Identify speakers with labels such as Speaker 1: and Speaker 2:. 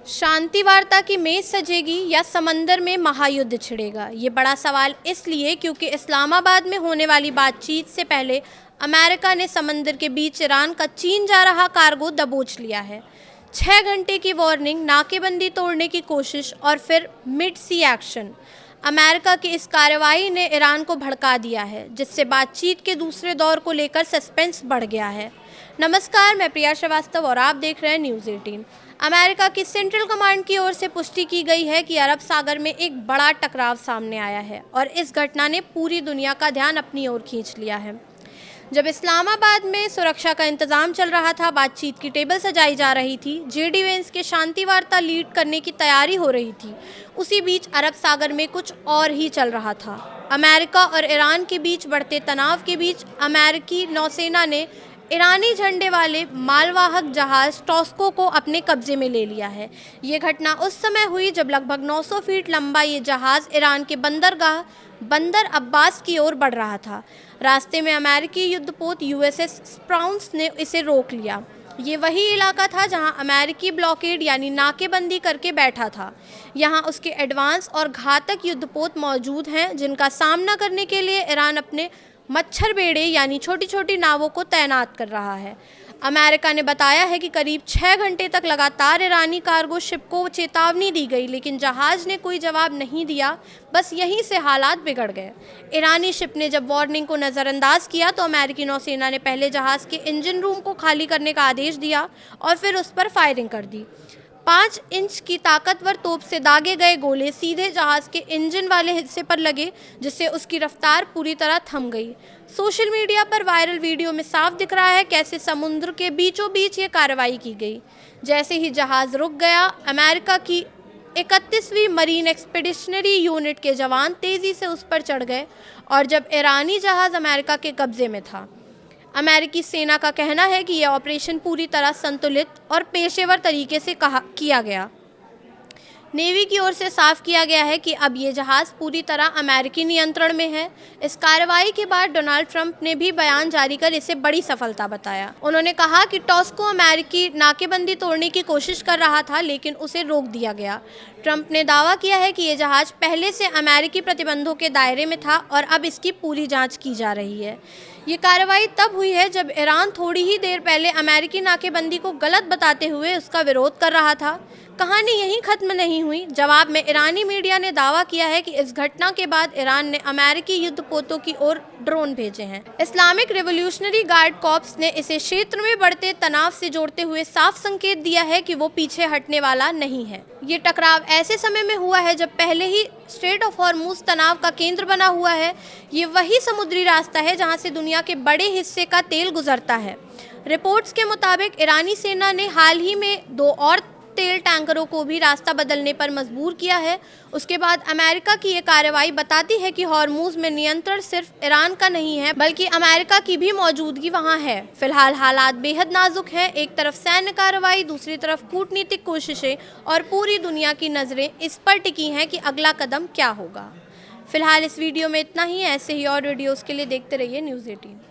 Speaker 1: शांति वार्ता की मेज सजेगी या समंदर में महायुद्ध छिड़ेगा? ये बड़ा सवाल इसलिए क्योंकि इस्लामाबाद में होने वाली बातचीत से पहले अमेरिका ने समंदर के बीच ईरान का चीन जा रहा कार्गो दबोच लिया है। 6 घंटे की वार्निंग, नाकेबंदी तोड़ने की कोशिश और फिर मिड सी एक्शन। अमेरिका की इस कार्रवाई ने ईरान को भड़का दिया है, जिससे बातचीत के दूसरे दौर को लेकर सस्पेंस बढ़ गया है। नमस्कार, मैं प्रिया श्रीवास्तव और आप देख रहे हैं न्यूज़ 18। अमेरिका की सेंट्रल कमांड की ओर से पुष्टि की गई है कि अरब सागर में एक बड़ा टकराव सामने आया है और इस घटना ने पूरी दुनिया का ध्यान अपनी ओर खींच लिया है। जब इस्लामाबाद में सुरक्षा का इंतजाम चल रहा था, बातचीत की टेबल सजाई जा रही थी, जेडी वेंस के शांति वार्ता लीड करने की तैयारी हो रही थी, उसी बीच अरब सागर में कुछ और ही चल रहा था। अमेरिका और ईरान के बीच बढ़ते तनाव के बीच अमेरिकी नौसेना ने ईरानी झंडे वाले मालवाहक जहाज टॉस्को को अपने कब्जे में ले लिया है। ये घटना उस समय हुई जब लगभग 900 फीट लंबा ये जहाज ईरान के बंदरगाह बंदर अब्बास की ओर बढ़ रहा था। रास्ते में अमेरिकी युद्धपोत यूएसएस स्प्राउंस ने इसे रोक लिया। ये वही इलाका था जहां अमेरिकी ब्लॉकेड यानी नाकेबंदी करके बैठा था। यहां उसके एडवांस और घातक युद्धपोत मौजूद हैं, जिनका सामना करने के लिए ईरान अपने मच्छर बेड़े यानी छोटी छोटी नावों को तैनात कर रहा है। अमेरिका ने बताया है कि करीब 6 घंटे तक लगातार ईरानी कार्गो शिप को चेतावनी दी गई, लेकिन जहाज ने कोई जवाब नहीं दिया। बस यहीं से हालात बिगड़ गए। ईरानी शिप ने जब वार्निंग को नज़रअंदाज किया तो अमेरिकी नौसेना ने पहले जहाज के इंजन रूम को खाली करने का आदेश दिया और फिर उस पर फायरिंग कर दी। 5 इंच की ताकतवर तोप से दागे गए गोले सीधे जहाज के इंजन वाले हिस्से पर लगे, जिससे उसकी रफ्तार पूरी तरह थम गई। सोशल मीडिया पर वायरल वीडियो में साफ दिख रहा है कैसे समुद्र के बीचों बीच ये कार्रवाई की गई। जैसे ही जहाज रुक गया, अमेरिका की 31वीं मरीन एक्सपेडिशनरी यूनिट के जवान तेज़ी से उस पर चढ़ गए और जब ईरानी जहाज अमेरिका के कब्जे में था। अमेरिकी सेना का कहना है कि यह ऑपरेशन पूरी तरह संतुलित और पेशेवर तरीके से किया गया। नेवी की ओर से साफ किया गया है कि अब ये जहाज़ पूरी तरह अमेरिकी नियंत्रण में है। इस कार्रवाई के बाद डोनाल्ड ट्रंप ने भी बयान जारी कर इसे बड़ी सफलता बताया। उन्होंने कहा कि टॉस्को अमेरिकी नाकेबंदी तोड़ने की कोशिश कर रहा था, लेकिन उसे रोक दिया गया। ट्रंप ने दावा किया है कि ये जहाज़ पहले से अमेरिकी प्रतिबंधों के दायरे में था और अब इसकी पूरी जाँच की जा रही है। ये कार्रवाई तब हुई है जब ईरान थोड़ी ही देर पहले अमेरिकी नाकेबंदी को गलत बताते हुए उसका विरोध कर रहा था। कहानी यहीं खत्म नहीं हुई। जवाब में ईरानी मीडिया ने दावा किया है कि इस घटना के बाद ईरान ने अमेरिकी युद्धपोतों की ओर ड्रोन भेजे हैं। इस्लामिक रिवॉल्यूशनरी गार्ड कॉर्प्स ने इसे क्षेत्र में बढ़ते तनाव से जोड़ते हुए साफ संकेत दिया है कि वो पीछे हटने वाला नहीं है। ये टकराव ऐसे समय में हुआ है जब पहले ही स्ट्रेट ऑफ हॉर्मुज तनाव का केंद्र बना हुआ है। ये वही समुद्री रास्ता है जहां से दुनिया के बड़े हिस्से का तेल गुजरता है। रिपोर्ट्स के मुताबिक ईरानी सेना ने हाल ही में 2 और तेल टैंकरों को भी रास्ता बदलने पर मजबूर किया है। उसके बाद अमेरिका की ये कार्रवाई बताती है कि हॉर्मुज में नियंत्रण सिर्फ ईरान का नहीं है, बल्कि अमेरिका की भी मौजूदगी वहां है। फिलहाल हालात बेहद नाजुक हैं। एक तरफ सैन्य कार्रवाई, दूसरी तरफ कूटनीतिक कोशिशें और पूरी दुनिया की नज़रें इस पर टिकी हैं कि अगला कदम क्या होगा। फिलहाल इस वीडियो में इतना ही। ऐसे ही और वीडियोज़ के लिए देखते रहिए न्यूज़ 18।